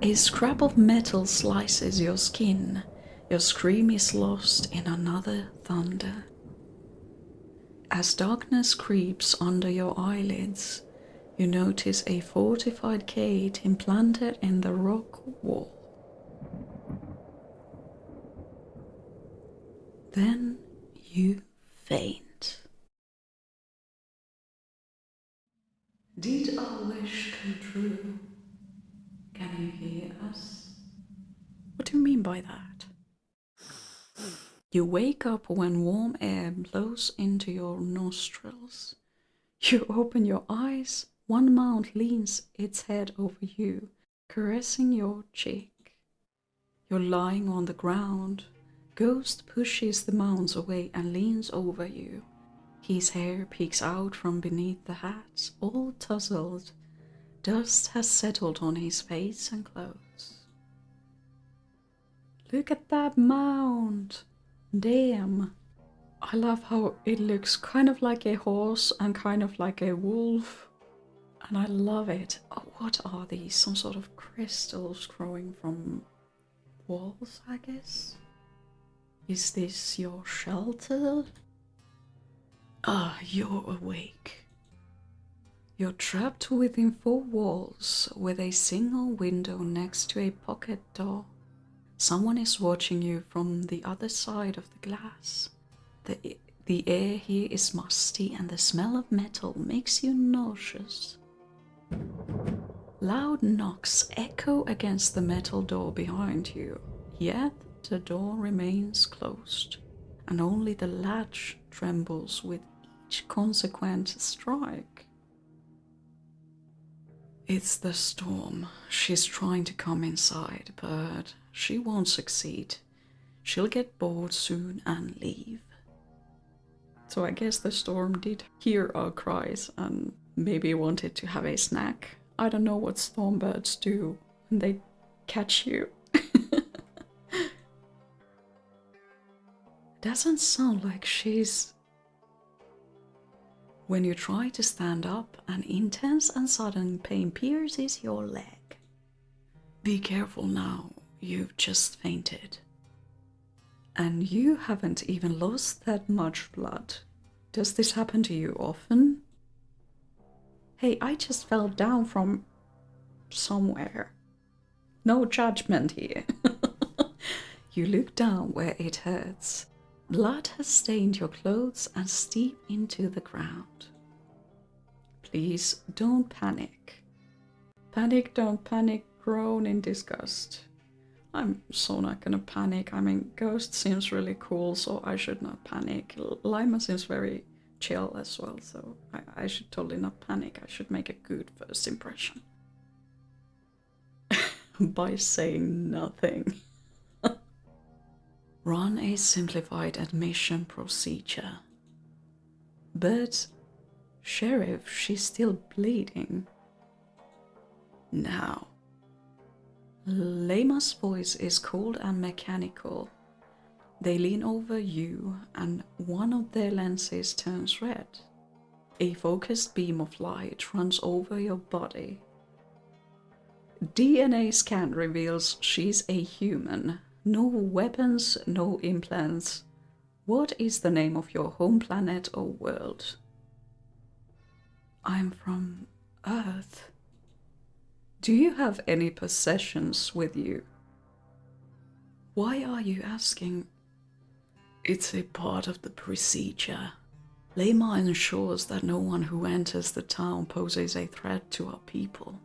A scrap of metal slices your skin. Your scream is lost in another thunder. As darkness creeps under your eyelids, you notice a fortified gate implanted in the rock wall. Then you faint. Did our wish come true? Can you hear us? What do you mean by that? You wake up when warm air blows into your nostrils. You open your eyes. One mount leans its head over you, caressing your cheek. You're lying on the ground. Ghost pushes the mounts away and leans over you. His hair peeks out from beneath the hat, all tousled. Dust has settled on his face and clothes. Look at that mound! Damn! I love how it looks kind of like a horse and kind of like a wolf. And I love it. Oh, what are these? Some sort of crystals growing from walls, I guess? Is this your shelter? Ah, you're awake. You're trapped within four walls with a single window next to a pocket door. Someone is watching you from the other side of the glass. The air here is musty and the smell of metal makes you nauseous. Loud knocks echo against the metal door behind you, yet the door remains closed, and only the latch trembles with each consequent strike. It's the storm. She's trying to come inside, but she won't succeed. She'll get bored soon and leave. So I guess the storm did hear our cries and maybe wanted to have a snack. I don't know what storm birds do when they catch you. Doesn't sound like she's... When you try to stand up, an intense and sudden pain pierces your leg. Be careful now, you've just fainted. And you haven't even lost that much blood. Does this happen to you often? Hey, I just fell down from somewhere. No judgment here. You look down where it hurts. Blood has stained your clothes and seeped into the ground. Please don't panic. Panic, don't panic, groan in disgust. I'm so not gonna panic. I mean, Ghost seems really cool, so I should not panic. Lima seems very chill as well, so I should totally not panic. I should make a good first impression. By saying nothing. Run a simplified admission procedure. But, Sheriff, she's still bleeding. Now. Lema's voice is cold and mechanical. They lean over you and one of their lenses turns red. A focused beam of light runs over your body. DNA scan reveals she's a human. No weapons, no implants. What is the name of your home planet or world? I'm from Earth. Do you have any possessions with you? Why are you asking? It's a part of the procedure. Lema ensures that no one who enters the town poses a threat to our people.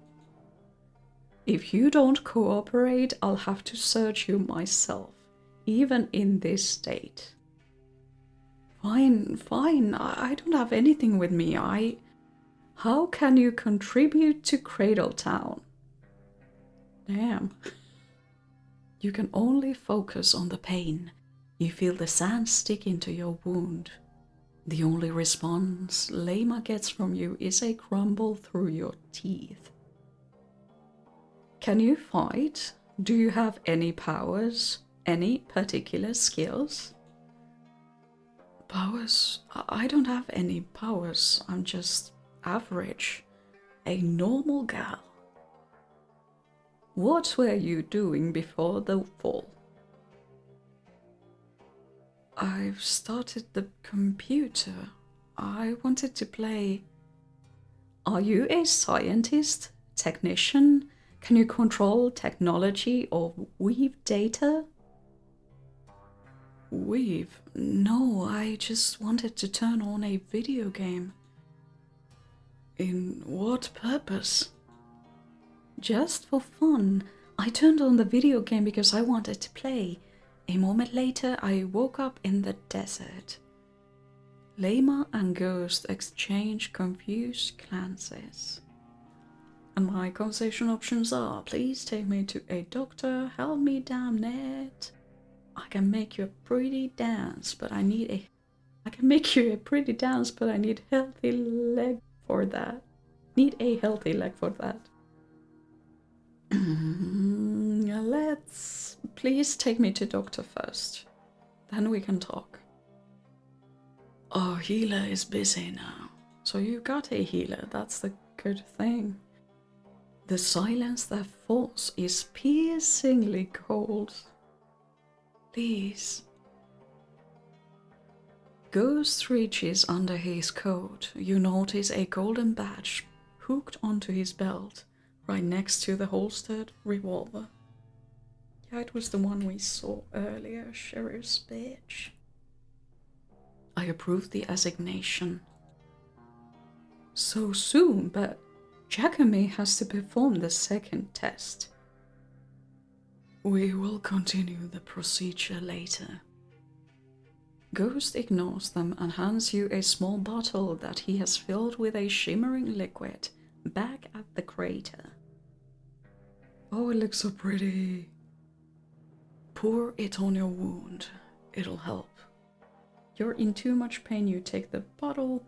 If you don't cooperate, I'll have to search you myself, even in this state. Fine, fine, I don't have anything with me. How can you contribute to Cradle Town? Damn. You can only focus on the pain. You feel the sand stick into your wound. The only response Lema gets from you is a grumble through your teeth. Can you fight? Do you have any powers? Any particular skills? Powers? I don't have any powers. I'm just average. A normal gal. What were you doing before the fall? I've started the computer. I wanted to play. Are you a scientist? Technician? Can you control technology or weave data? Weave? No, I just wanted to turn on a video game. In what purpose? Just for fun. I turned on the video game because I wanted to play. A moment later, I woke up in the desert. Lama and Ghost exchange confused glances. And my conversation options are, please take me to a doctor, help me damn it. I can make you a pretty dance, but I need a... I can make you a pretty dance, but I need healthy leg for that. Need a healthy leg for that. Let's... Please take me to doctor first. Then we can talk. Our healer is busy now. So you got a healer, that's the good thing. The silence that falls is piercingly cold. Please. Ghost reaches under his coat. You notice a golden badge hooked onto his belt, right next to the holstered revolver. Yeah, it was the one we saw earlier, sheriff's bitch. I approve the assignation. So soon, but Giacomo has to perform the second test. We will continue the procedure later. Ghost ignores them and hands you a small bottle that he has filled with a shimmering liquid back at the crater. Oh, it looks so pretty. Pour it on your wound. It'll help. You're in too much pain, you take the bottle.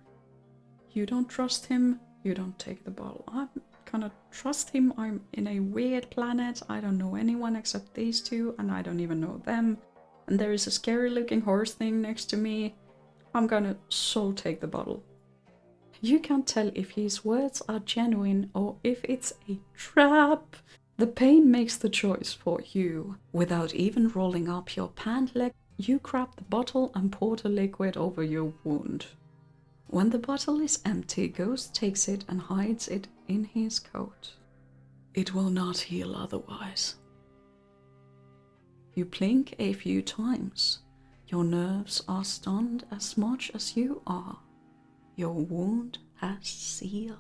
You don't trust him, you don't take the bottle. I'm gonna trust him. I'm in a weird planet. I don't know anyone except these two, and I don't even know them. And there is a scary looking horse thing next to me. I'm gonna so take the bottle. You can't tell if his words are genuine or if it's a trap. The pain makes the choice for you. Without even rolling up your pant leg, you grab the bottle and pour the liquid over your wound. When the bottle is empty, Ghost takes it and hides it in his coat. It will not heal otherwise. You blink a few times. Your nerves are stunned as much as you are. Your wound has sealed.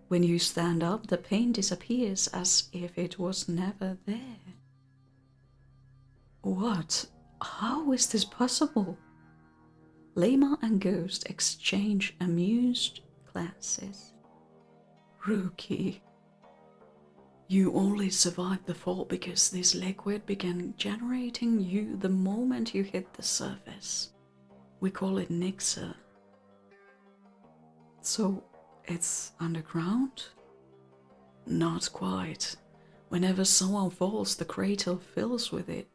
When you stand up, the pain disappears as if it was never there. What? How is this possible? Lama and Ghost exchange amused glances. Rookie. You only survived the fall because this liquid began generating you the moment you hit the surface. We call it Nyxa. So, it's underground? Not quite. Whenever someone falls, the crater fills with it.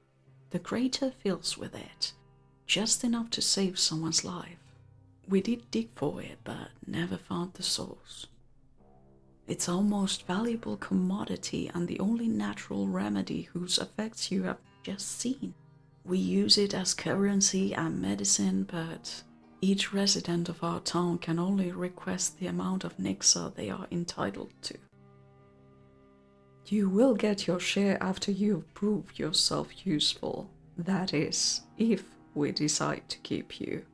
Just enough to save someone's life. We did dig for it, but never found the source. It's our most valuable commodity and the only natural remedy whose effects you have just seen. We use it as currency and medicine, but each resident of our town can only request the amount of Nyxa they are entitled to. You will get your share after you've proved yourself useful. That is, if we decide to keep you.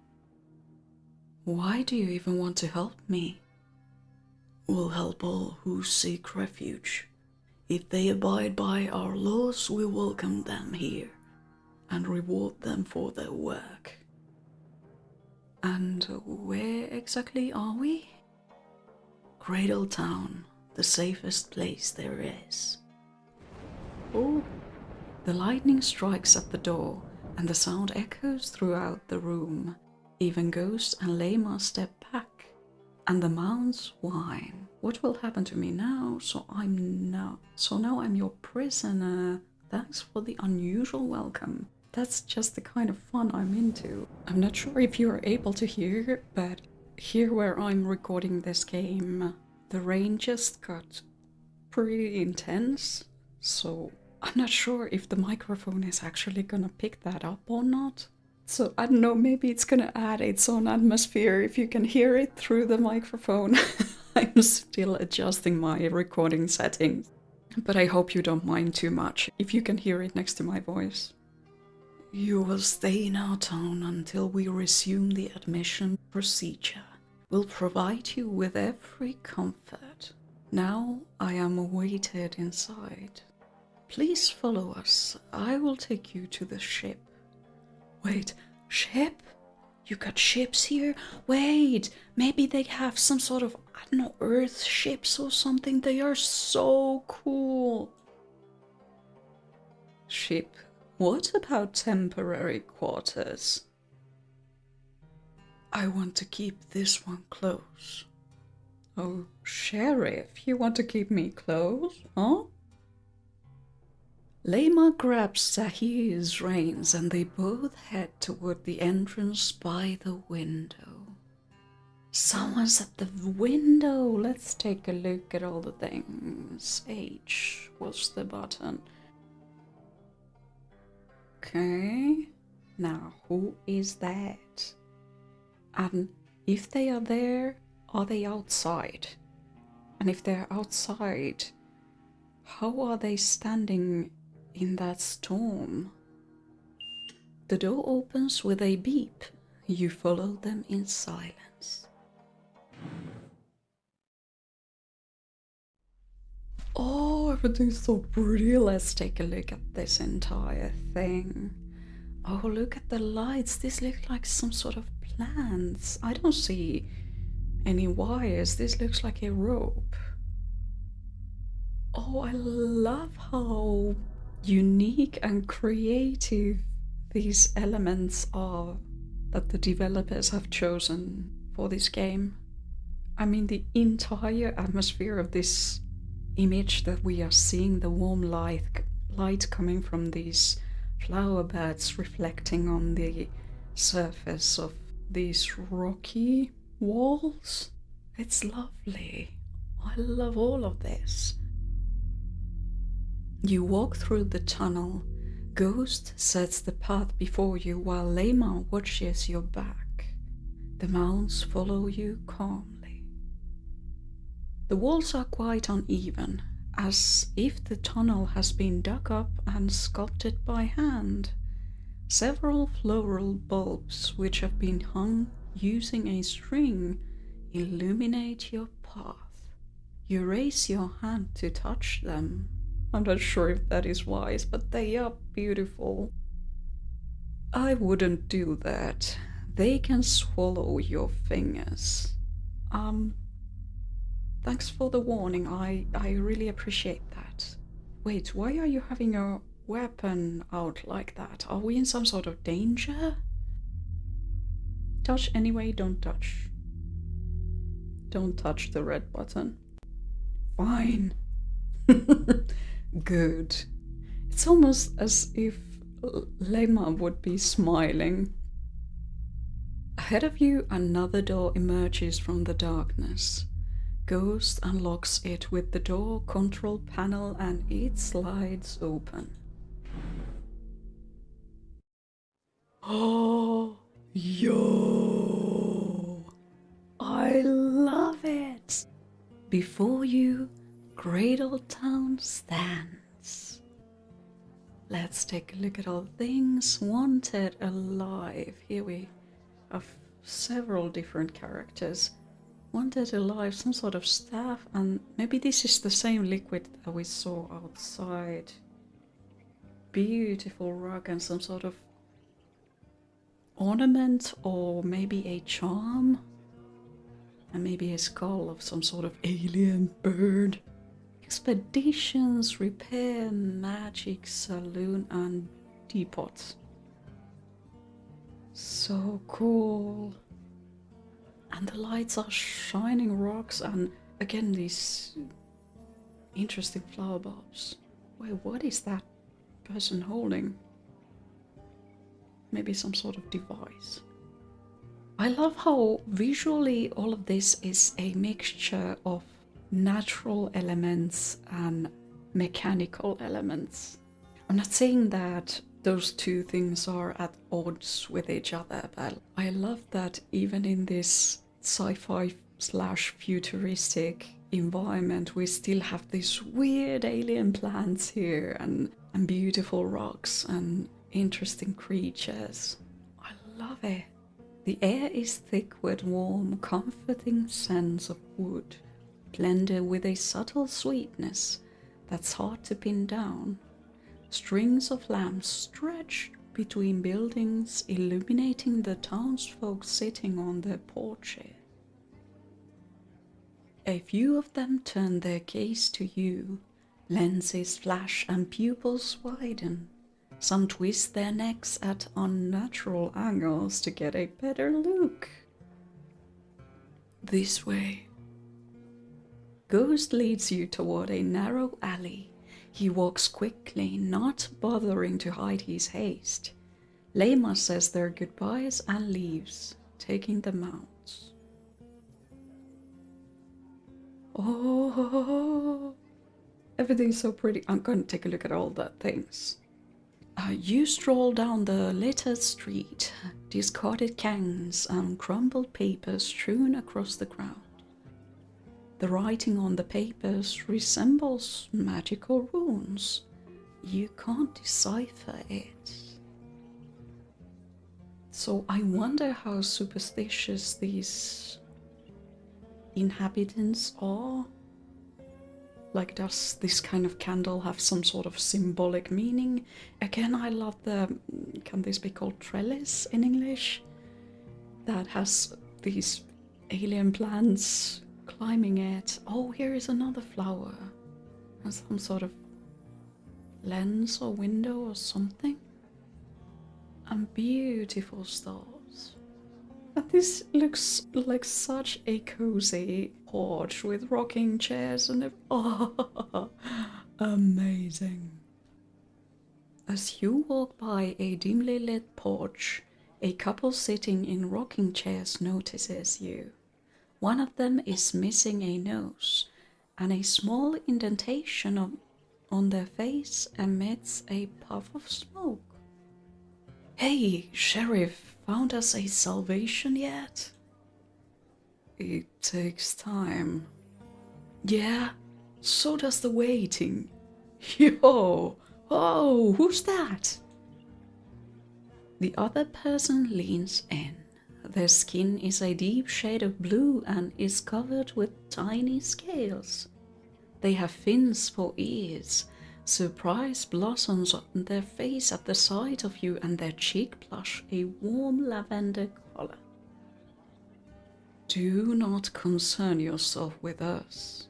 Why do you even want to help me? We'll help all who seek refuge. If they abide by our laws, we welcome them here and reward them for their work. And where exactly are we? Cradle Town, the safest place there is. Oh, the lightning strikes at the door and the sound echoes throughout the room. Even Ghost and Lama step back, and the mounds whine. What will happen to me now? So now I'm your prisoner. Thanks for the unusual welcome. That's just the kind of fun I'm into. I'm not sure if you are able to hear, but here where I'm recording this game, the rain just got pretty intense, so I'm not sure if the microphone is actually gonna pick that up or not. So I don't know, maybe it's gonna add its own atmosphere if you can hear it through the microphone. I'm still adjusting my recording settings, but I hope you don't mind too much if you can hear it next to my voice. You will stay in our town until we resume the admission procedure. We'll provide you with every comfort. Now I am awaited inside. Please follow us. I will take you to the ship. Wait, ship? You got ships here? Wait, maybe they have some sort of, I don't know, Earth ships or something. They are so cool. Ship, what about temporary quarters? I want to keep this one close. Oh, Sheriff, you want to keep me close, huh? Lema grabs Zahir's reins and they both head toward the entrance by the window. Someone's at the window. Let's take a look at all the things. H was the button. Okay. Now, who is that? And if they are there, are they outside? And if they're outside, how are they standing in that storm? The door opens with a beep. You follow them in silence. Oh, everything's so pretty. Let's take a look at this entire thing. Oh, look at the lights. This looks like some sort of plants. I don't see any wires. This looks like a rope. Oh, I love how unique and creative these elements are that the developers have chosen for this game. I mean, the entire atmosphere of this image that we are seeing, the warm light coming from these flower beds reflecting on the surface of these rocky walls. It's lovely. I love all of this. You walk through the tunnel. Ghost sets the path before you while Lema watches your back. The mounts follow you calmly. The walls are quite uneven, as if the tunnel has been dug up and sculpted by hand. Several floral bulbs, which have been hung using a string, illuminate your path. You raise your hand to touch them. I'm not sure if that is wise, but they are beautiful. I wouldn't do that. They can swallow your fingers. Thanks for the warning. I really appreciate that. Wait, why are you having your weapon out like that? Are we in some sort of danger? Touch anyway, don't touch. Don't touch the red button. Fine. Good. It's almost as if Lema would be smiling. Ahead of you, another door emerges from the darkness. Ghost unlocks it with the door control panel and it slides open. Oh, yo! I love it! Before you, Great Old Town stands. Let's take a look at all things wanted alive. Here we have several different characters. Wanted alive, some sort of staff, and maybe this is the same liquid that we saw outside. Beautiful rug and some sort of ornament, or maybe a charm, and maybe a skull of some sort of alien bird. Expeditions, repair, magic, saloon, and depot. So cool. And the lights are shining rocks, and again these interesting flower bulbs. Wait, what is that person holding? Maybe some sort of device. I love how visually all of this is a mixture of natural elements and mechanical elements. I'm not saying that those two things are at odds with each other, but I love that even in this sci-fi slash futuristic environment, we still have these weird alien plants here and beautiful rocks and interesting creatures. I love it. The air is thick with warm, comforting scents of wood, blended with a subtle sweetness that's hard to pin down. Strings of lamps stretch between buildings, illuminating the townsfolk sitting on their porches. A few of them turn their gaze to you. Lenses flash and pupils widen. Some twist their necks at unnatural angles to get a better look. This way. Ghost leads you toward a narrow alley. He walks quickly, not bothering to hide his haste. Lema says their goodbyes and leaves, taking the mounts. Oh, everything's so pretty. I'm going to take a look at all the things. You stroll down the littered street, discarded cans and crumpled papers strewn across the ground. The writing on the papers resembles magical runes. You can't decipher it. So I wonder how superstitious these inhabitants are. Like, does this kind of candle have some sort of symbolic meaning? Again, I love the, can this be called trellis in English? That has these alien plants climbing it. Oh, here is another flower. Has some sort of lens or window or something. And beautiful stars. And this looks like such a cozy porch with rocking chairs and oh, amazing. As you walk by a dimly lit porch, a couple sitting in rocking chairs notices you. One of them is missing a nose, and a small indentation on their face emits a puff of smoke. Hey, Sheriff, found us a salvation yet? It takes time. Yeah, so does the waiting. Yo, oh, who's that? The other person leans in. Their skin is a deep shade of blue and is covered with tiny scales. They have fins for ears. Surprise blossoms on their face at the sight of you, and their cheek blush a warm lavender color. Do not concern yourself with us.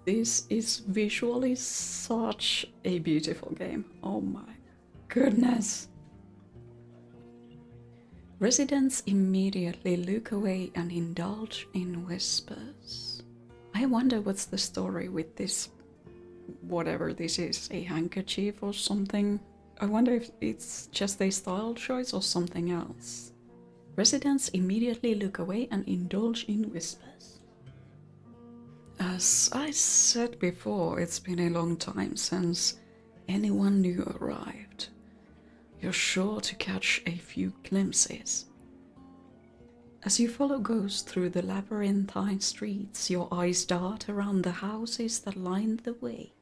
This is visually such a beautiful game. Oh my goodness. Residents immediately look away and indulge in whispers. I wonder what's the story with this, whatever this is, a handkerchief or something. I wonder if it's just a style choice or something else. Residents immediately look away and indulge in whispers. As I said before, it's been a long time since anyone new arrived. You're sure to catch a few glimpses. As you follow Ghost through the labyrinthine streets, your eyes dart around the houses that line the way.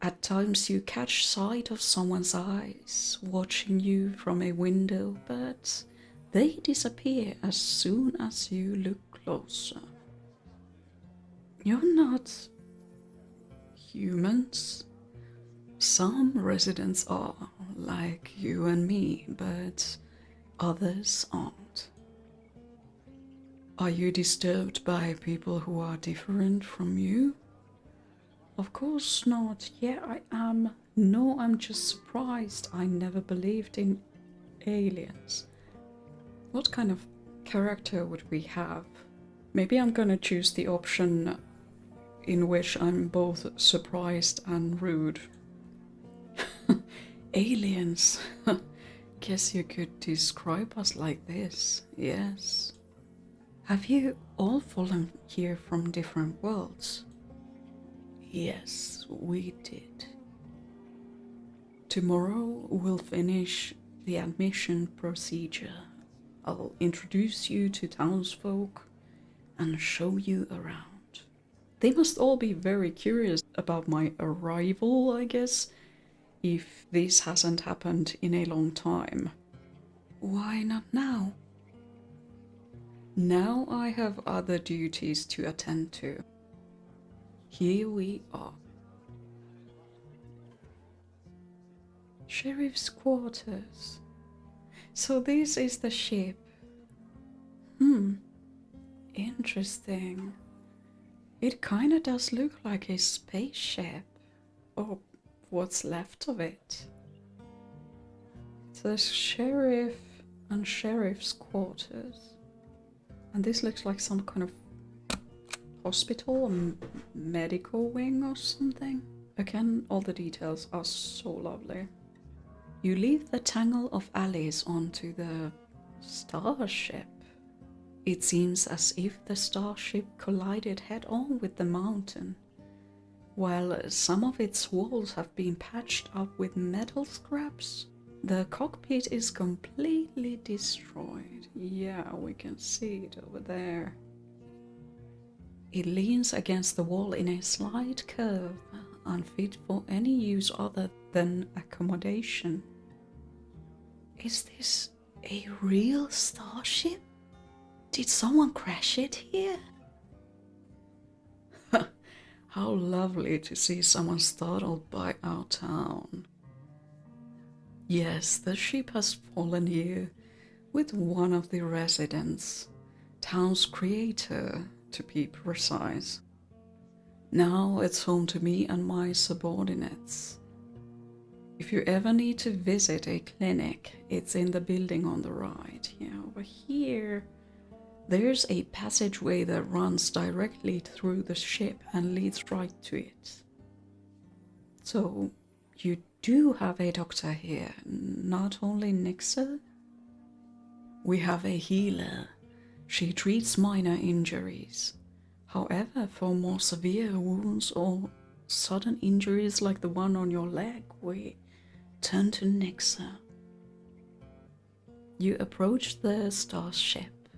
At times you catch sight of someone's eyes watching you from a window, but they disappear as soon as you look closer. You're not humans. Some residents are, like you and me, but others aren't. Are you disturbed by people who are different from you? Of course not. Yeah, I am. No, I'm just surprised. I never believed in aliens. What kind of character would we have? Maybe I'm gonna choose the option in which I'm both surprised and rude. Aliens. Guess you could describe us like this, yes. Have you all fallen here from different worlds? Yes, we did. Tomorrow we'll finish the admission procedure. I'll introduce you to townsfolk and show you around. They must all be very curious about my arrival, I guess, if this hasn't happened in a long time. Why not now? Now I have other duties to attend to. Here we are. Sheriff's quarters. So this is the ship. Interesting. It kinda does look like a spaceship. Or what's left of it. It says sheriff and sheriff's quarters. And this looks like some kind of hospital, a medical wing or something. Again, all the details are so lovely. You leave the tangle of alleys onto the starship. It seems as if the starship collided head-on with the mountain. While some of its walls have been patched up with metal scraps, the cockpit is completely destroyed. Yeah, we can see it over there. It leans against the wall in a slight curve, unfit for any use other than accommodation. Is this a real starship? Did someone crash it here? How lovely to see someone startled by our town. Yes, the ship has fallen here with one of the residents, town's creator to be precise. Now it's home to me and my subordinates. If you ever need to visit a clinic, it's in the building on the right. Yeah, over here, there's a passageway that runs directly through the ship and leads right to it. So, you do have a doctor here, not only Nyxa. We have a healer. She treats minor injuries. However, for more severe wounds or sudden injuries like the one on your leg, we turn to Nyxa. You approach the starship.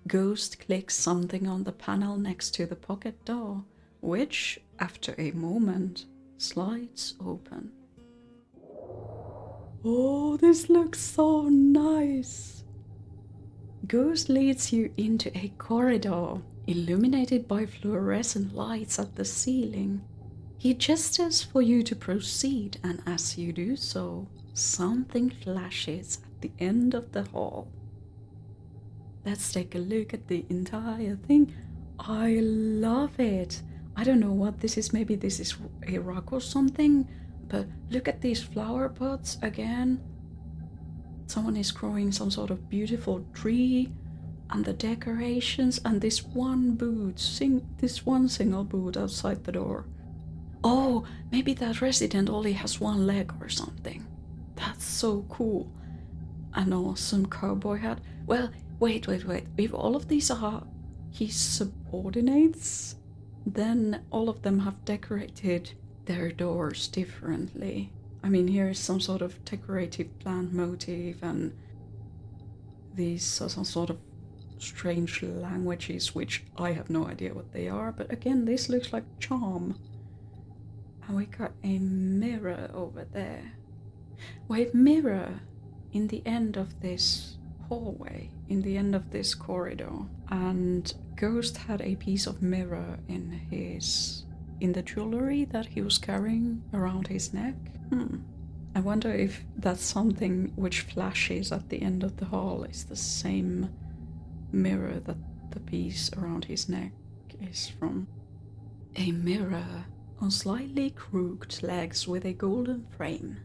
Ghost clicks something on the panel next to the pocket door, which, after a moment, slides open. Oh, this looks so nice! Ghost leads you into a corridor, illuminated by fluorescent lights at the ceiling. He gestures for you to proceed, and as you do so, something flashes at the end of the hall. Let's take a look at the entire thing. I love it. I don't know what this is. Maybe this is a rock or something. But look at these flower pots again. Someone is growing some sort of beautiful tree. And the decorations. And this one boot. This one single boot outside the door. Oh, maybe that resident only has one leg or something. That's so cool. An awesome cowboy hat. Well, wait. If all of these are his subordinates, then all of them have decorated their doors differently. I mean, here is some sort of decorative plant motif, and these are some sort of strange languages, which I have no idea what they are. But again, this looks like charm. And we got a mirror over there. Wait, mirror in the end of this hallway, in the end of this corridor. And Ghost had a piece of mirror in the jewelry that he was carrying around his neck. I wonder if that's something which flashes at the end of the hall is the same mirror that the piece around his neck is from. A mirror on slightly crooked legs with a golden frame.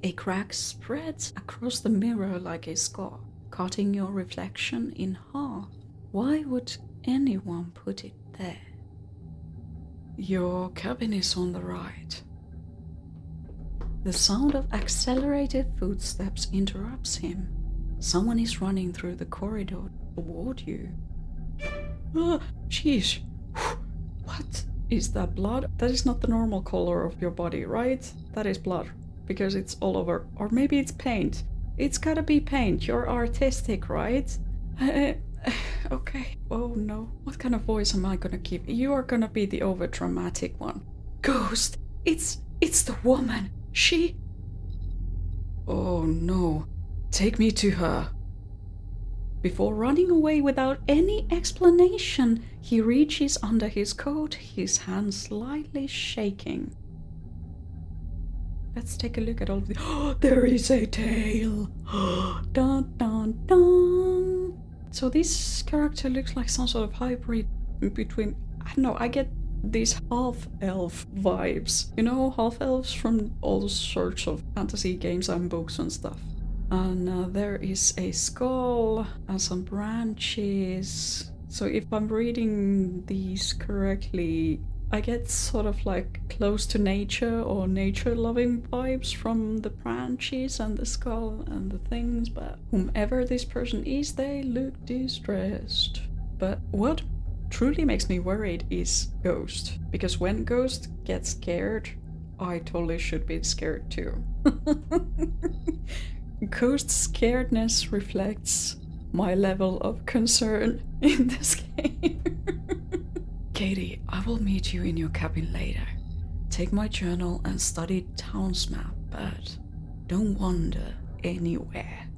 A crack spreads across the mirror like a scar, cutting your reflection in half. Why would anyone put it there? Your cabin is on the right. The sound of accelerated footsteps interrupts him. Someone is running through the corridor toward you. Sheesh. What is that blood? That is not the normal color of your body, right? That is blood. Because it's all over. Or maybe it's paint. It's gotta be paint. You're artistic, right? Okay. Oh no. What kind of voice am I gonna give? You are gonna be the over dramatic one. Ghost! It's the woman! She... Oh no. Take me to her. Before running away without any explanation, he reaches under his coat, his hands slightly shaking. Let's take a look at all of the... Oh, there is a tail! Dun dun dun! So this character looks like some sort of hybrid between... I don't know, I get these half-elf vibes. You know, half-elves from all sorts of fantasy games and books and stuff. And there is a skull and some branches. So if I'm reading these correctly, I get sort of like close to nature or nature-loving vibes from the branches and the skull and the things, but whomever this person is, they look distressed. But what truly makes me worried is Ghost, because when Ghost gets scared, I totally should be scared too. Ghost's scaredness reflects my level of concern in this game. Katie, I will meet you in your cabin later. Take my journal and study town's map, but don't wander anywhere.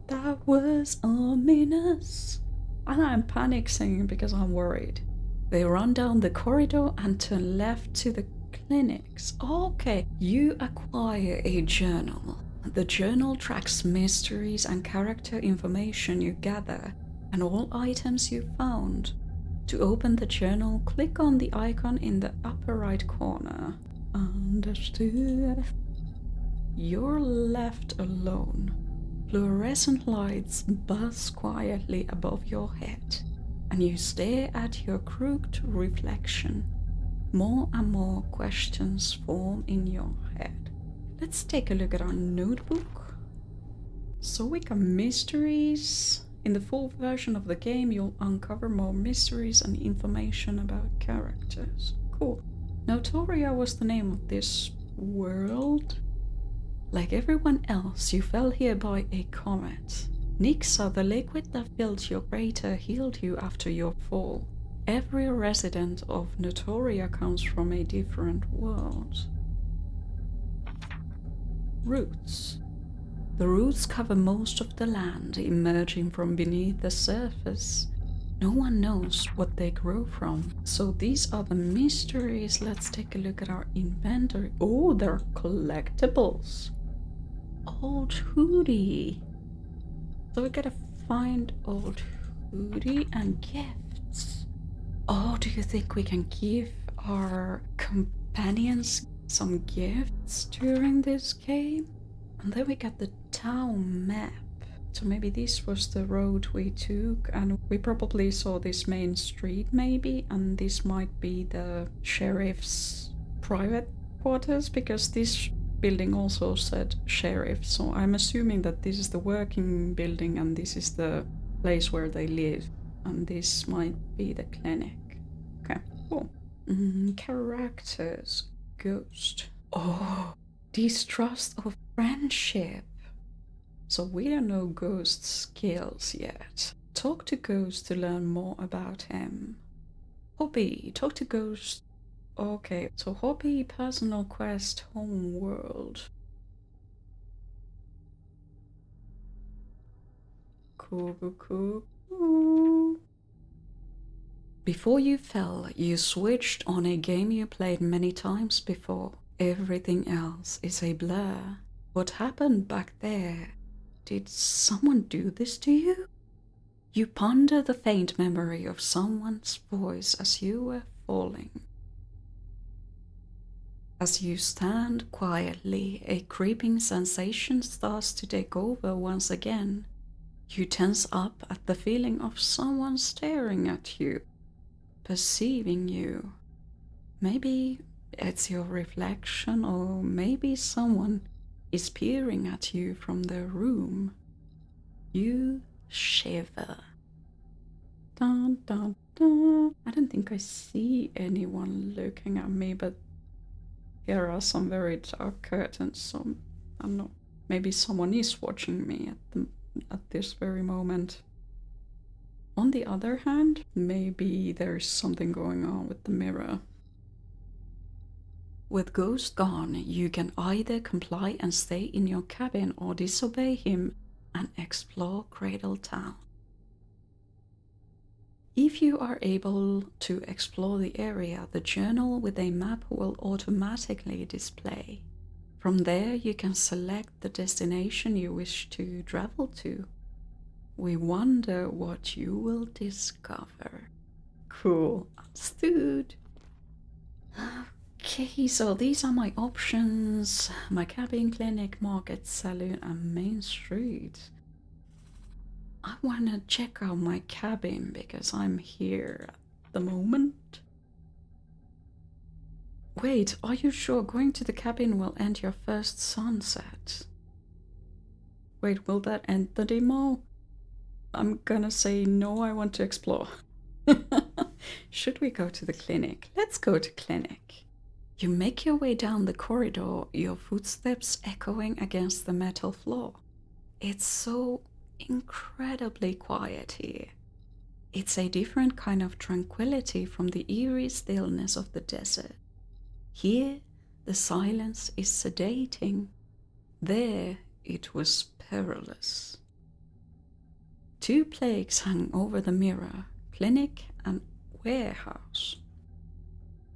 That was ominous. And I'm panicking because I'm worried. They run down the corridor and turn left to the clinics. Okay, you acquire a journal. The journal tracks mysteries and character information you gather and all items you found. To open the journal, click on the icon in the upper right corner. Understood. You're left alone. Fluorescent lights buzz quietly above your head, and you stare at your crooked reflection. More and more questions form in your head. Let's take a look at our notebook. So we got mysteries. In the full version of the game, you'll uncover more mysteries and information about characters. Cool. Notoria was the name of this world. Like everyone else, you fell here by a comet. Nyxa, the liquid that filled your crater, healed you after your fall. Every resident of Notoria comes from a different world. Roots. The roots cover most of the land, emerging from beneath the surface. No one knows what they grow from. So these are the mysteries. Let's take a look at our inventory. Oh, they're collectibles. Old hoodie. So we gotta find old hoodie and gifts. Oh, do you think we can give our companions some gifts during this game? And then we got the town map. So maybe this was the road we took, and we probably saw this main street maybe, and this might be the sheriff's private quarters, because this building also said sheriff. So I'm assuming that this is the working building and this is the place where they live, and this might be the clinic. Okay, cool. Characters. Ghost. Oh, distrust of friendship. So we don't know Ghost's skills yet. Talk to Ghost to learn more about him. Hobby. Talk to Ghost. Okay, so hobby, personal quest, home world. Cool. Before you fell, you switched on a game you played many times before. Everything else is a blur. What happened back there? Did someone do this to you? You ponder the faint memory of someone's voice as you were falling. As you stand quietly, a creeping sensation starts to take over once again. You tense up at the feeling of someone staring at you, perceiving you. Maybe it's your reflection, or maybe someone is peering at you from their room. You shiver. Dun, dun, dun. I don't think I see anyone looking at me, but here are some very dark curtains, so I'm not. Maybe someone is watching me at this very moment. On the other hand, maybe there's something going on with the mirror. With Ghost gone, you can either comply and stay in your cabin or disobey him and explore Cradle Town. If you are able to explore the area, the journal with a map will automatically display. From there, you can select the destination you wish to travel to. We wonder what you will discover. Cool, understood. Okay, so these are my options. My cabin, clinic, market, saloon, and main street. I want to check out my cabin because I'm here at the moment. Wait, are you sure going to the cabin will end your first sunset? Wait, will that end the demo? I'm gonna say no, I want to explore. Should we go to the clinic? Let's go to clinic. You make your way down the corridor, your footsteps echoing against the metal floor. It's so incredibly quiet here. It's a different kind of tranquility from the eerie stillness of the desert. Here, the silence is sedating. There, it was perilous. 2 plaques hang over the mirror, clinic and warehouse.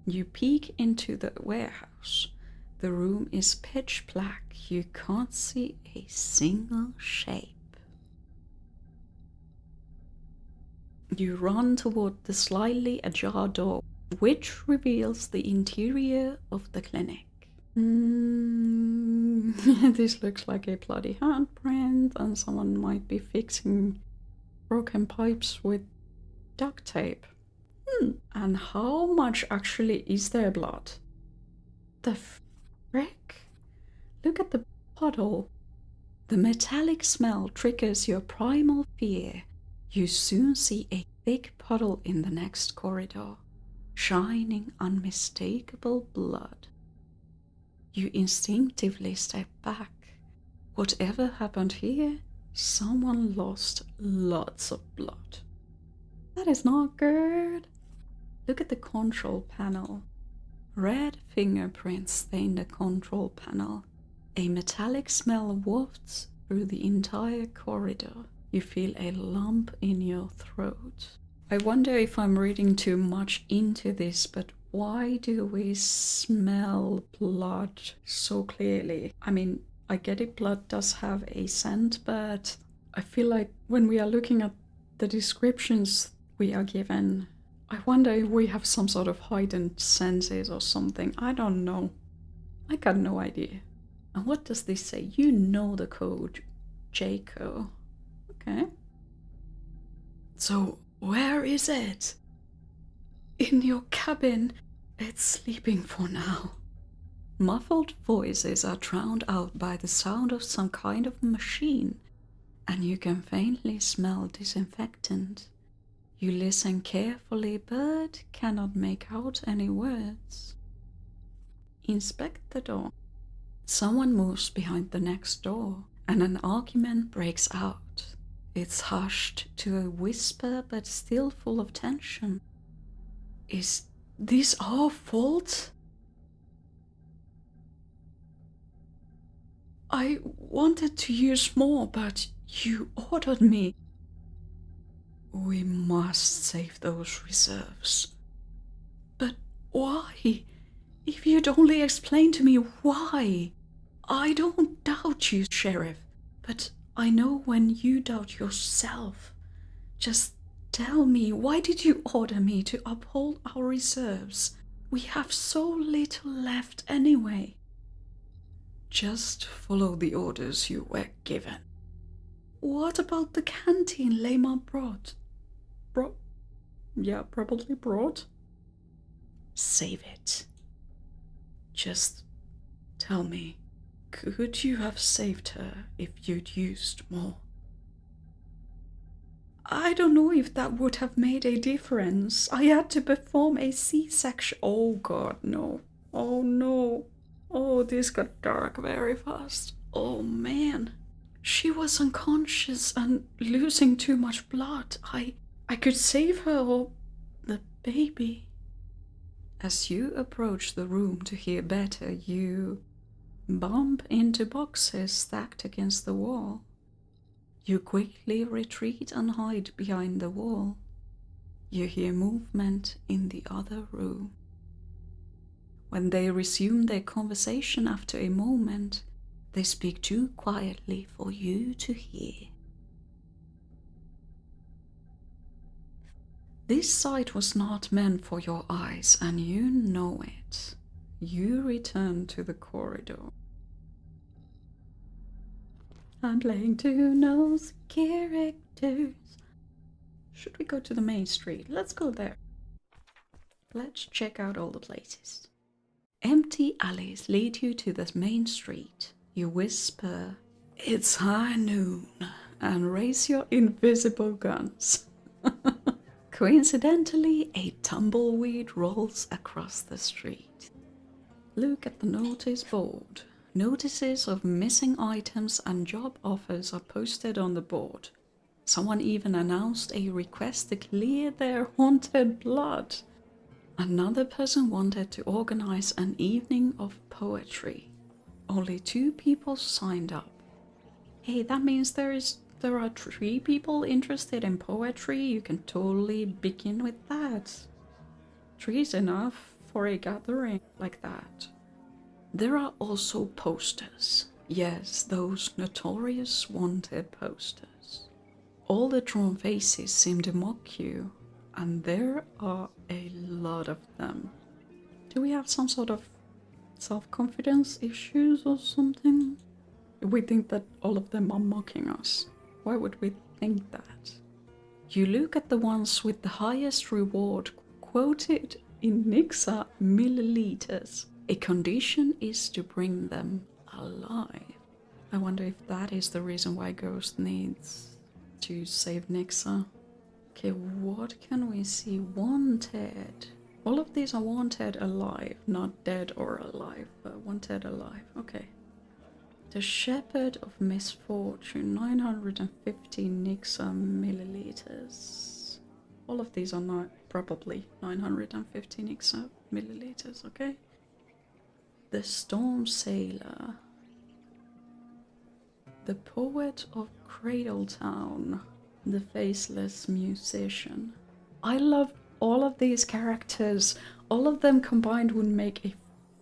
You peek into the warehouse. The room is pitch black. You can't see a single shape. You run toward the slightly ajar door, which reveals the interior of the clinic. This looks like a bloody handprint, and someone might be fixing broken pipes with duct tape. And how much actually is there blood? The frick? Look at the puddle. The metallic smell triggers your primal fear. You soon see a thick puddle in the next corridor, shining unmistakable blood. You instinctively step back. Whatever happened here, someone lost lots of blood. That is not good. Look at the control panel. Red fingerprints stain the control panel. A metallic smell wafts through the entire corridor. You feel a lump in your throat. I wonder if I'm reading too much into this, but why do we smell blood so clearly? I mean, I get it, blood does have a scent, but I feel like when we are looking at the descriptions we are given, I wonder if we have some sort of heightened senses or something. I don't know. I got no idea. And what does this say? You know the code, Jaco. Okay. So, where is it? In your cabin. It's sleeping for now. Muffled voices are drowned out by the sound of some kind of machine, and you can faintly smell disinfectant. You listen carefully but cannot make out any words. Inspect the door. Someone moves behind the next door, and an argument breaks out. It's hushed to a whisper but still full of tension. Is this our fault? I wanted to use more, but you ordered me. We must save those reserves. But why? If you'd only explain to me why. I don't doubt you, Sheriff, but I know when you doubt yourself. Just tell me, why did you order me to uphold our reserves? We have so little left anyway. Just follow the orders you were given. What about the canteen Lema brought? Probably brought. Save it. Just tell me, could you have saved her if you'd used more? I don't know if that would have made a difference. I had to perform a C-section. Oh god, no. Oh no. Oh, this got dark very fast. Oh man. She was unconscious and losing too much blood. I could save her or the baby. As you approach the room to hear better, you bump into boxes stacked against the wall. You quickly retreat and hide behind the wall. You hear movement in the other room. When they resume their conversation after a moment, they speak too quietly for you to hear. This sight was not meant for your eyes, and you know it. You return to the corridor. I'm playing two nosy characters. Should we go to the main street? Let's go there. Let's check out all the places. Empty alleys lead you to the main street. You whisper, "It's high noon," and raise your invisible guns. Coincidentally, a tumbleweed rolls across the street. Look at the notice board. Notices of missing items and job offers are posted on the board. Someone even announced a request to clear their haunted blood. Another person wanted to organize an evening of poetry. Only 2 people signed up. Hey, that means there are 3 people interested in poetry. You can totally begin with that. 3 is enough for a gathering like that. There are also posters. Yes, those notorious wanted posters. All the drawn faces seem to mock you, and there are a lot of them. Do we have some sort of self-confidence issues or something? We think that all of them are mocking us. Why would we think that? You look at the ones with the highest reward, quoted in Nyxa milliliters. A condition is to bring them alive. I wonder if that is the reason why Ghost needs to save Nyxa. Okay, what can we see? Wanted. All of these are wanted alive, not dead or alive, but wanted alive. Okay. The Shepherd of Misfortune, 950 Nyxa milliliters. All of these are not probably 950 Nyxa milliliters, okay? The Storm Sailor. The Poet of Cradletown. The Faceless Musician. I love all of these characters. All of them combined would make a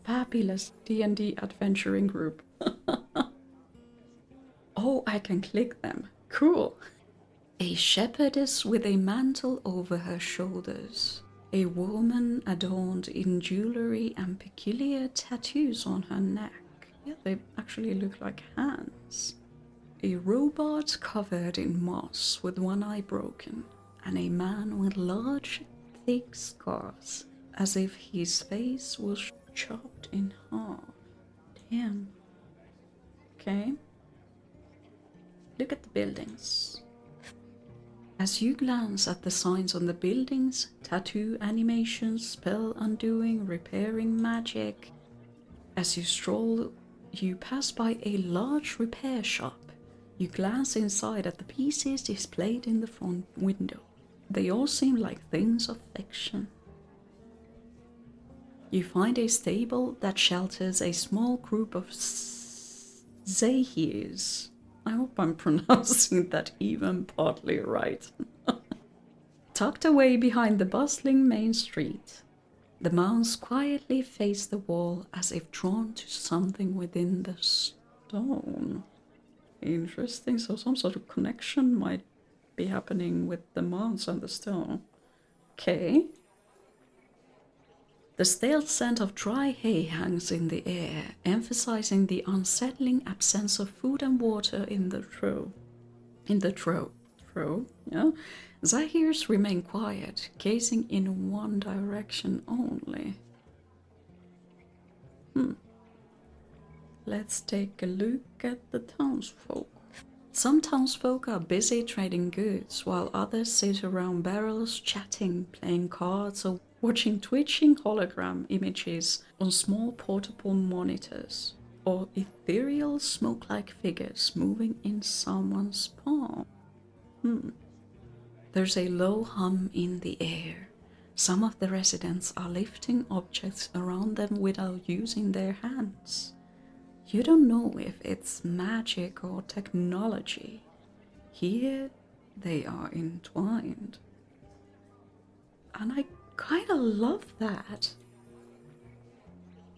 fabulous D&D adventuring group. Oh, I can click them. Cool. A shepherdess with a mantle over her shoulders. A woman adorned in jewelry and peculiar tattoos on her neck. Yeah, they actually look like hands. A robot covered in moss with one eye broken. And a man with large, thick scars, as if his face was chopped in half. Damn. Okay. Look at the buildings. As you glance at the signs on the buildings, tattoo animations, spell undoing, repairing magic. As you stroll, you pass by a large repair shop. You glance inside at the pieces displayed in the front window. They all seem like things of fiction. You find a stable that shelters a small group of Zahirs. I hope I'm pronouncing that even partly right. Tucked away behind the bustling main street, the mounds quietly face the wall as if drawn to something within the stone. Interesting, so some sort of connection might be happening with the mounds and the stone. Okay. The stale scent of dry hay hangs in the air, emphasizing the unsettling absence of food and water in the trough. Yeah? Zahirs remain quiet, gazing in one direction only. Let's take a look at the townsfolk. Some townsfolk are busy trading goods, while others sit around barrels chatting, playing cards, or watching twitching hologram images on small portable monitors, or ethereal smoke-like figures moving in someone's palm. There's a low hum in the air. Some of the residents are lifting objects around them without using their hands. You don't know if it's magic or technology. Here they are entwined. And I kinda love that.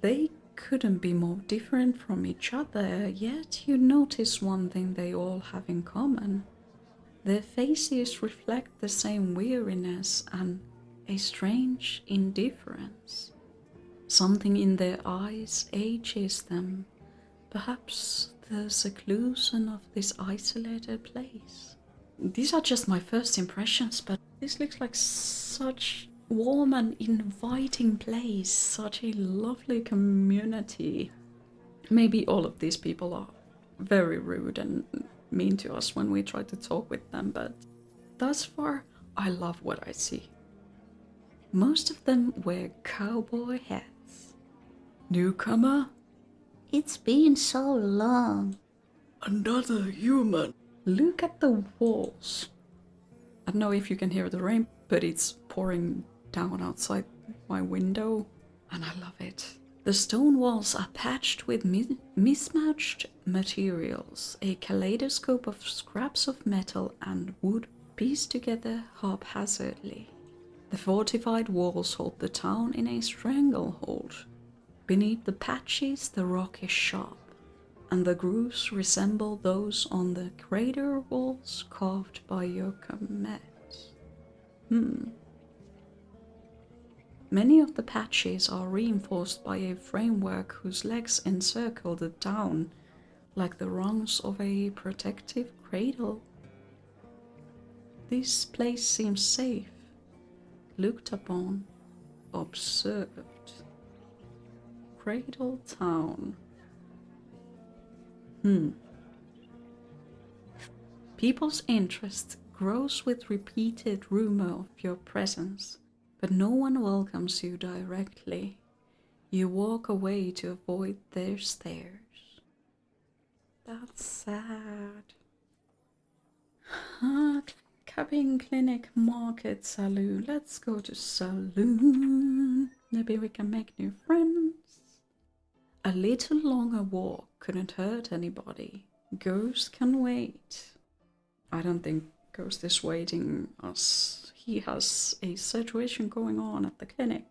They couldn't be more different from each other, yet you notice one thing they all have in common. Their faces reflect the same weariness and a strange indifference. Something in their eyes ages them. Perhaps the seclusion of this isolated place. These are just my first impressions, but this looks like such warm and inviting place, such a lovely community. Maybe all of these people are very rude and mean to us when we try to talk with them, but thus far, I love what I see. Most of them wear cowboy hats. Newcomer? It's been so long. Another human. Look at the walls. I don't know if you can hear the rain, but it's pouring down outside my window, and I love it. The stone walls are patched with mismatched materials, a kaleidoscope of scraps of metal and wood pieced together haphazardly. The fortified walls hold the town in a stranglehold. Beneath the patches, the rock is sharp, and the grooves resemble those on the crater walls carved by your comet. Many of the patches are reinforced by a framework whose legs encircle the town, like the rungs of a protective cradle. This place seems safe, looked upon, observed. Cradle Town. People's interest grows with repeated rumor of your presence, but no one welcomes you directly. You walk away to avoid their stares. That's sad. Cabin, clinic, market, saloon. Let's go to saloon. Maybe we can make new friends. A little longer walk couldn't hurt anybody. Ghost can wait. I don't think Ghost is waiting us. He has a situation going on at the clinic,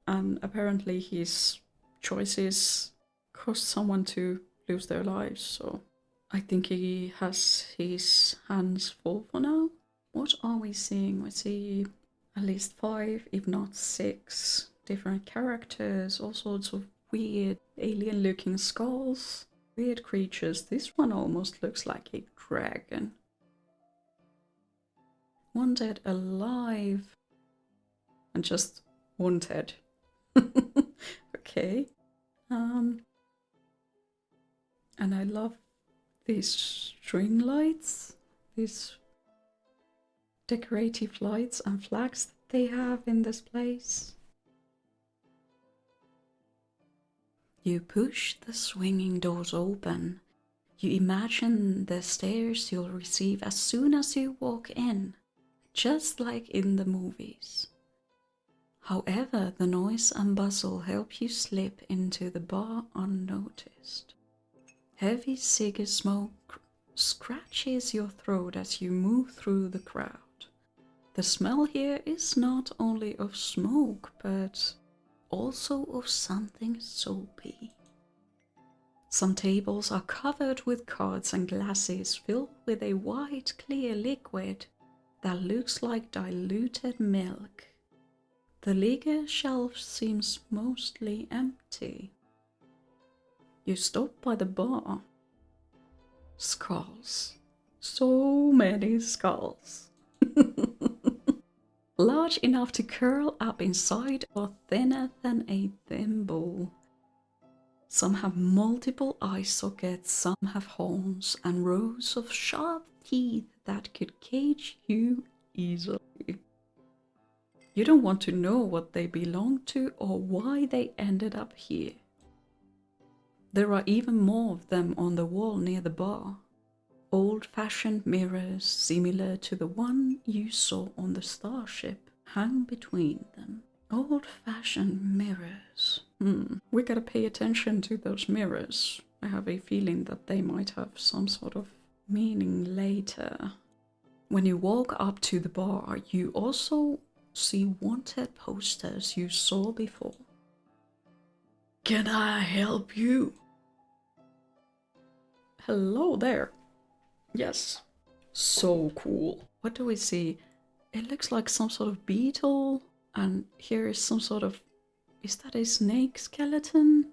and apparently his choices caused someone to lose their lives, so I think he has his hands full for now. What are we seeing? We see at least 5, if not 6, different characters, all sorts of weird alien-looking skulls, weird creatures. This one almost looks like a dragon. Wanted alive. And just wanted. Okay. And I love these string lights, these decorative lights and flags that they have in this place. You push the swinging doors open. You imagine the stares you'll receive as soon as you walk in, just like in the movies. However, the noise and bustle help you slip into the bar unnoticed. Heavy cigar smoke scratches your throat as you move through the crowd. The smell here is not only of smoke, but also of something soapy. Some tables are covered with cards and glasses filled with a white, clear liquid that looks like diluted milk. The liquor shelf seems mostly empty. You stop by the bar. Skulls. So many skulls. Large enough to curl up inside or thinner than a thimble. Some have multiple eye sockets, some have horns, and rows of sharp teeth that could cage you easily. You don't want to know what they belong to or why they ended up here. There are even more of them on the wall near the bar. Old-fashioned mirrors similar to the one you saw on the starship hang between them. Old-fashioned mirrors. We gotta pay attention to those mirrors. I have a feeling that they might have some sort of meaning later. When you walk up to the bar, you also see wanted posters you saw before. Can I help you? Hello there. Yes. So cool. What do we see? It looks like some sort of beetle, and here is some sort of... Is that a snake skeleton?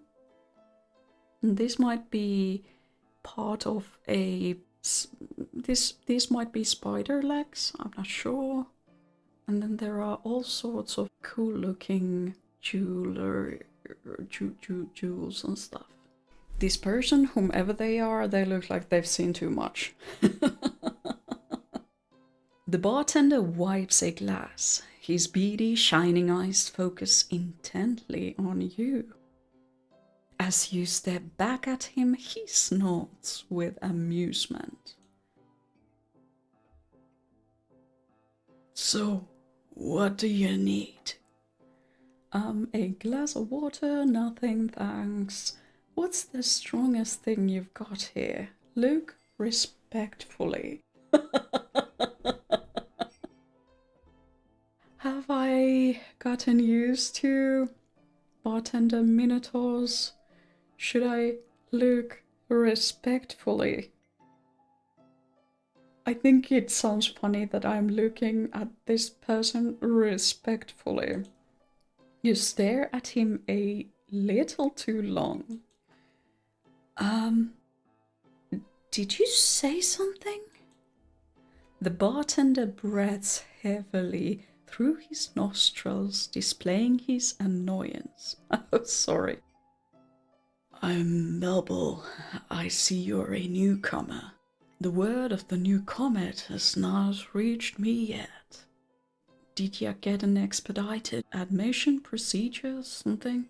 And this might be part of a... This might be spider legs, I'm not sure. And then there are all sorts of cool looking jewels and stuff. This person, whomever they are, they look like they've seen too much. The bartender wipes a glass. His beady, shining eyes focus intently on you. As you step back at him, he snorts with amusement. So, what do you need? A glass of water, nothing thanks. What's the strongest thing you've got here? Look respectfully. Have I gotten used to bartender minotaurs? Should I look respectfully? I think it sounds funny that I'm looking at this person respectfully. You stare at him a little too long. Did you say something? The bartender breathes heavily through his nostrils, displaying his annoyance. Oh, sorry. I'm Melbel. I see you're a newcomer. The word of the new comet has not reached me yet. Did ya get an expedited admission procedure or something?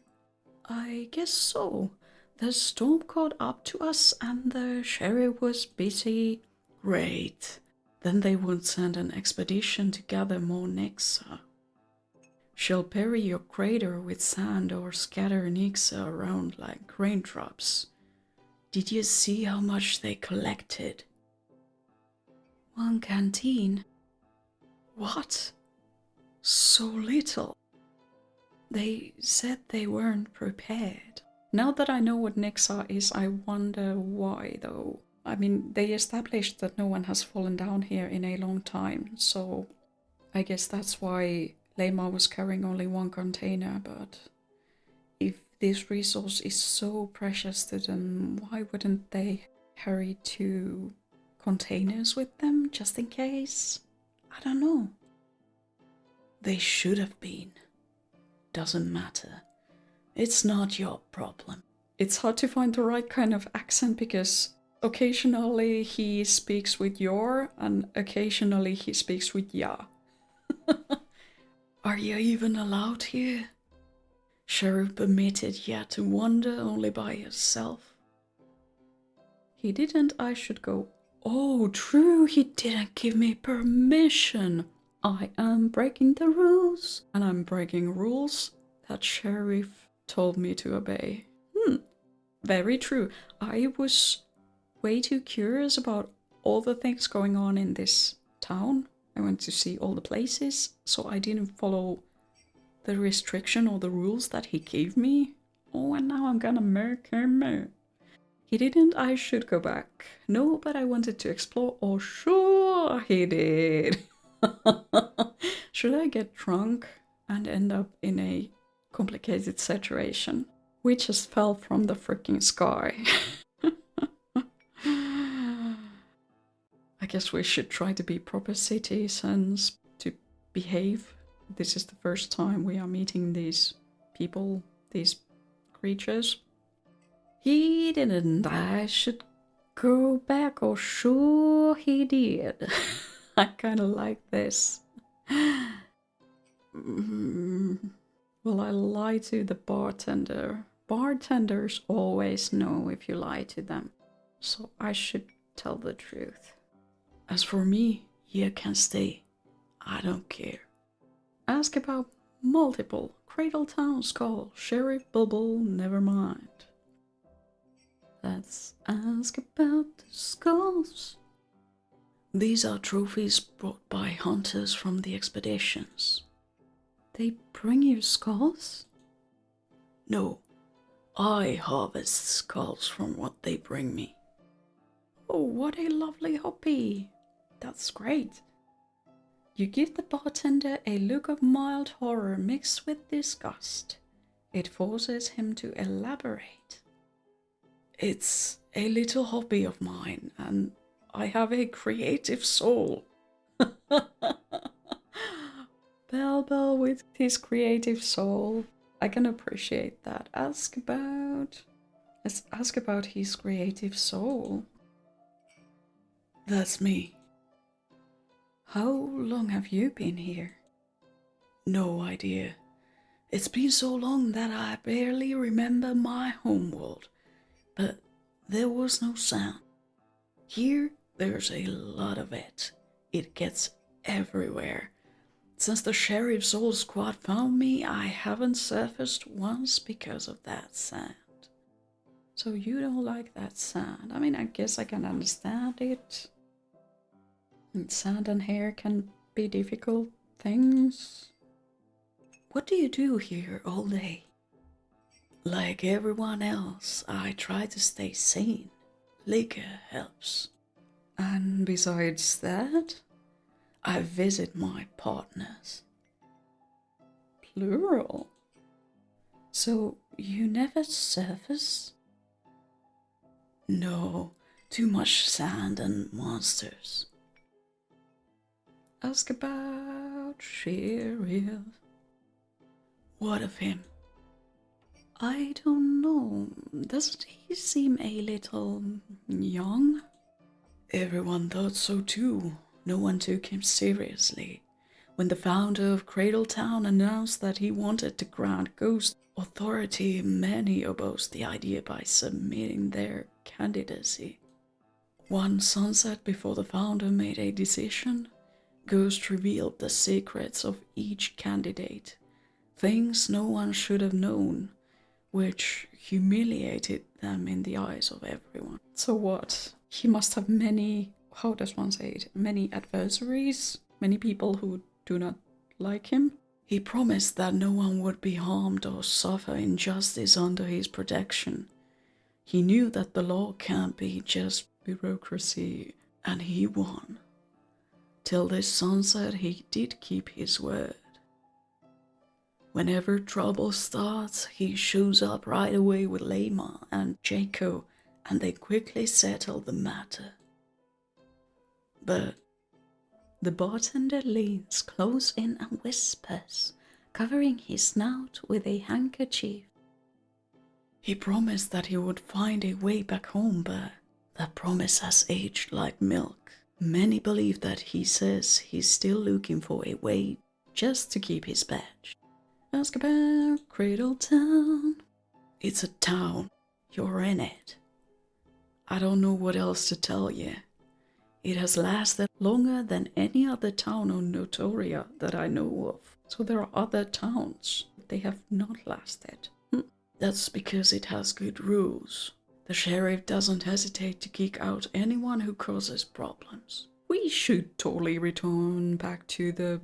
I guess so. The storm caught up to us and the sheriff was busy. Great. Then they would send an expedition to gather more Nyxa. She'll bury your crater with sand or scatter Nyxa around like raindrops. Did you see how much they collected? 1 canteen. What? So little. They said they weren't prepared. Now that I know what Nyxa is, I wonder why though. I mean, they established that no one has fallen down here in a long time, so I guess that's why Lema was carrying only 1 container, but if this resource is so precious to them, why wouldn't they carry 2 containers with them, just in case? I don't know. They should have been. Doesn't matter. It's not your problem. It's hard to find the right kind of accent because occasionally he speaks with your and occasionally he speaks with ya. Are you even allowed here? Sheriff permitted ya to wander only by yourself. He didn't, I should go. Oh, true, he didn't give me permission. I am breaking the rules. And I'm breaking rules that Sheriff told me to obey. Very true. I was way too curious about all the things going on in this town. I went to see all the places, so I didn't follow the restriction or the rules that he gave me. Oh, and now I'm gonna make him. He didn't, I should go back. No, but I wanted to explore. Oh, sure he did. Should I get drunk and end up in a complicated situation? We just fell from the freaking sky. I guess we should try to be proper citizens, to behave. This is the first time we are meeting these people, these creatures. He didn't. I should go back, or sure he did. I kind of like this. Will I lie to the bartender? Bartenders always know if you lie to them, so I should tell the truth. As for me, you can stay. I don't care. Ask about multiple Cradle Town Skull, Sheriff Bubble, never mind. Let's ask about the skulls. These are trophies brought by hunters from the expeditions. They bring you skulls? No, I harvest skulls from what they bring me. Oh, what a lovely hobby! That's great. You give the bartender a look of mild horror mixed with disgust. It forces him to elaborate. It's a little hobby of mine, and I have a creative soul. Bell with his creative soul. I can appreciate that. Let's ask about his creative soul. That's me. How long have you been here? No idea. It's been so long that I barely remember my homeworld. But there was no sound. Here, there's a lot of it. It gets everywhere. Since the sheriff's old squad found me, I haven't surfaced once because of that sound. So you don't like that sound? I mean, I guess I can understand it. And sand and hair can be difficult things. What do you do here all day? Like everyone else, I try to stay sane. Liquor helps. And besides that, I visit my partners. Plural. So you never surface? No, too much sand and monsters. Ask about Sheriff. What of him? I don't know. Doesn't he seem a little young? Everyone thought so too. No one took him seriously. When the founder of Cradle Town announced that he wanted to grant Ghost authority, many opposed the idea by submitting their candidacy. One sunset before the founder made a decision, Ghost revealed the secrets of each candidate, things no one should have known, which humiliated them in the eyes of everyone. So what? He must have many, how does one say it, many adversaries, many people who do not like him. He promised that no one would be harmed or suffer injustice under his protection. He knew that the law can't be just bureaucracy, and he won. Till this sunset, he did keep his word. Whenever trouble starts, he shows up right away with Lema and Jaco, and they quickly settle the matter. But the bartender leans close in and whispers, covering his snout with a handkerchief. He promised that he would find a way back home, but that promise has aged like milk. Many believe that he says he's still looking for a way just to keep his badge. Ask about Cradle Town. It's a town. You're in it. I don't know what else to tell you. It has lasted longer than any other town on Notoria that I know of. So there are other towns. They have not lasted. That's because it has good rules. The sheriff doesn't hesitate to kick out anyone who causes problems. We should totally return back to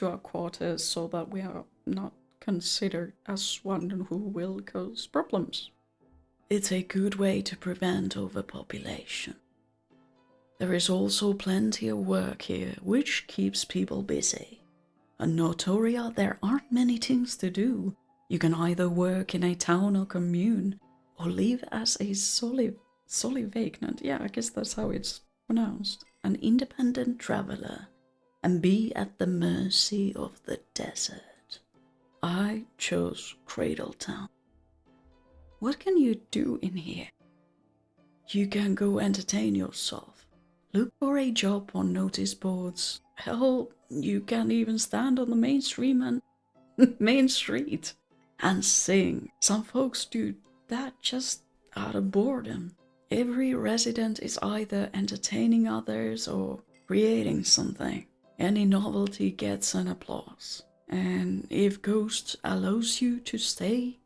our quarters so that we are not considered as one who will cause problems. It's a good way to prevent overpopulation. There is also plenty of work here, which keeps people busy. On Notoria, there aren't many things to do. You can either work in a town or commune, or live as a vagrant, yeah, I guess that's how it's pronounced, an independent traveler, and be at the mercy of the desert. I chose Cradle Town. What can you do in here? You can go entertain yourself. Look for a job on notice boards. Hell, you can even stand on the main street and sing. Some folks do that just out of boredom. Every resident is either entertaining others or creating something. Any novelty gets an applause. And if Ghost allows you to stay,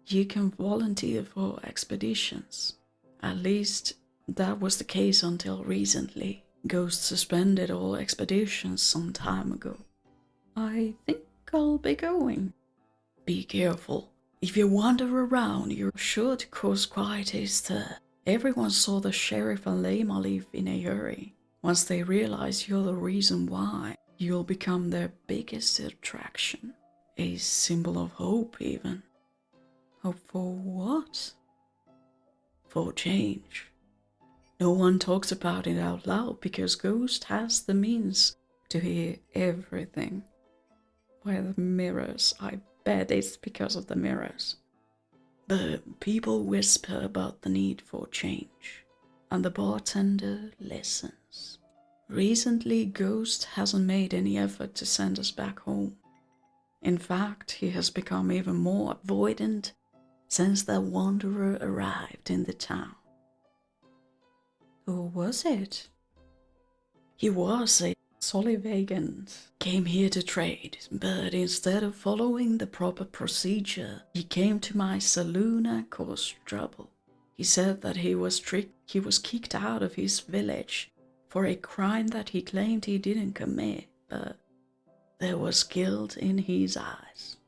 you can volunteer for expeditions. At least that was the case until recently. Ghost suspended all expeditions some time ago. I think I'll be going. Be careful. If you wander around, you're sure to cause quite a stir. Everyone saw the sheriff and Lama leave in a hurry. Once they realize you're the reason why, you'll become their biggest attraction. A symbol of hope, even. Hope for what? For change. No one talks about it out loud because Ghost has the means to hear everything. By the mirrors, I bet it's because of the mirrors. But people whisper about the need for change, and the bartender listens. Recently, Ghost hasn't made any effort to send us back home. In fact, he has become even more avoidant since the wanderer arrived in the town. Who was it? He was a Solivagant. Came here to trade, but instead of following the proper procedure, he came to my saloon and caused trouble. He said that he was kicked out of his village for a crime that he claimed he didn't commit, but there was guilt in his eyes.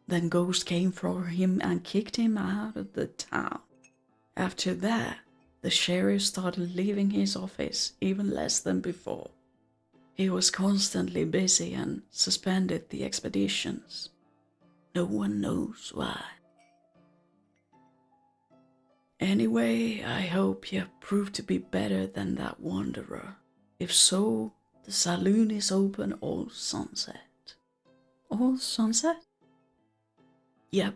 Then Ghost came for him and kicked him out of the town. After that, the sheriff started leaving his office even less than before. He was constantly busy and suspended the expeditions. No one knows why. Anyway, I hope you prove to be better than that wanderer. If so, the saloon is open all sunset. All sunset? Yep.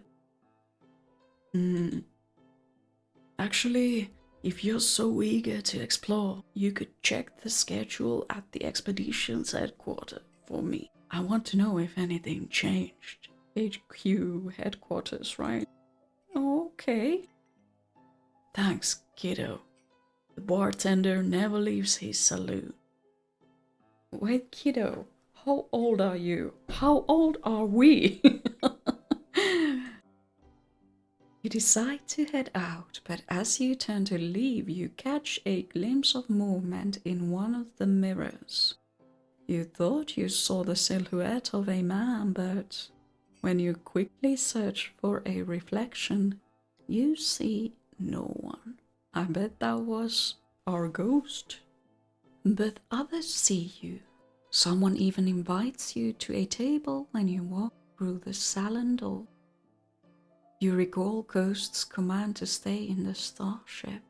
Actually, if you're so eager to explore, you could check the schedule at the expedition's headquarters for me. I want to know if anything changed. HQ headquarters, right? Okay. Thanks, kiddo. The bartender never leaves his saloon. Wait, kiddo, how old are you? How old are we? You decide to head out, but as you turn to leave, you catch a glimpse of movement in one of the mirrors. You thought you saw the silhouette of a man, but when you quickly search for a reflection, you see no one. I bet that was our ghost. But others see you. Someone even invites you to a table when you walk through the salon door. You recall Ghost's command to stay in the starship.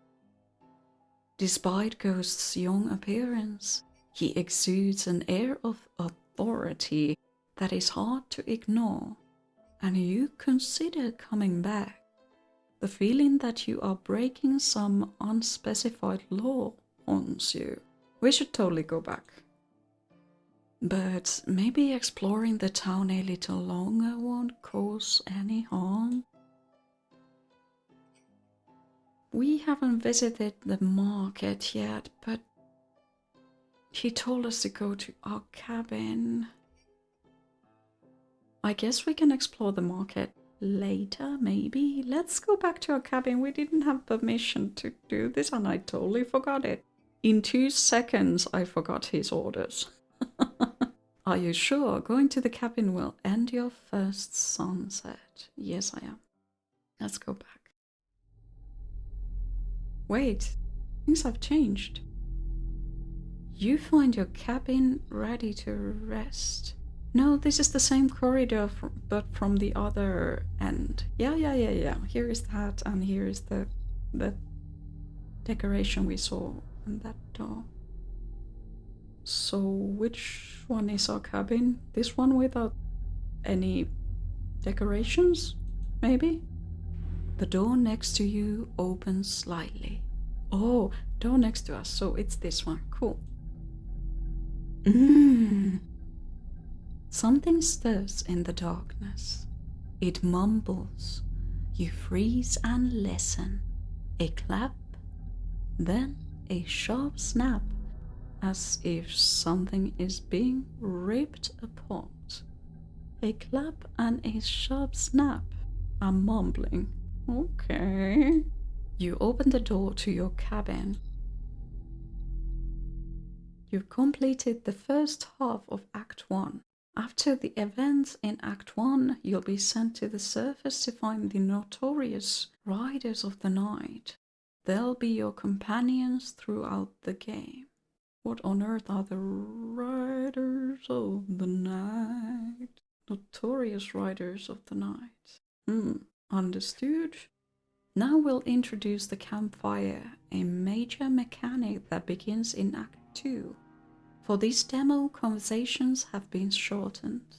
Despite Ghost's young appearance, he exudes an air of authority that is hard to ignore, and you consider coming back. The feeling that you are breaking some unspecified law haunts you. We should totally go back. But maybe exploring the town a little longer won't cause any harm. We haven't visited the market yet, but he told us to go to our cabin. I guess we can explore the market later, maybe. Let's go back to our cabin. We didn't have permission to do this and I totally forgot it. In 2 seconds, I forgot his orders. Are you sure? Going to the cabin will end your first sunset. Yes, I am. Let's go back. Wait, things have changed. You find your cabin ready to rest. No, this is the same corridor, but from the other end. Yeah. Here is that, and here is the decoration we saw on that door. So which one is our cabin? This one without any decorations, maybe? The door next to you opens slightly. Oh, door next to us, so it's this one. Cool. Something stirs in the darkness. It mumbles. You freeze and listen. A clap, then a sharp snap, as if something is being ripped apart. A clap and a sharp snap. I'm mumbling. Okay. You open the door to your cabin. You've completed the first half of Act 1. After the events in Act 1, you'll be sent to the surface to find the notorious Riders of the Night. They'll be your companions throughout the game. What on earth are the Riders of the Night? Notorious Riders of the Night. Understood? Now we'll introduce the campfire, a major mechanic that begins in Act 2. For this demo, conversations have been shortened.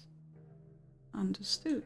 Understood.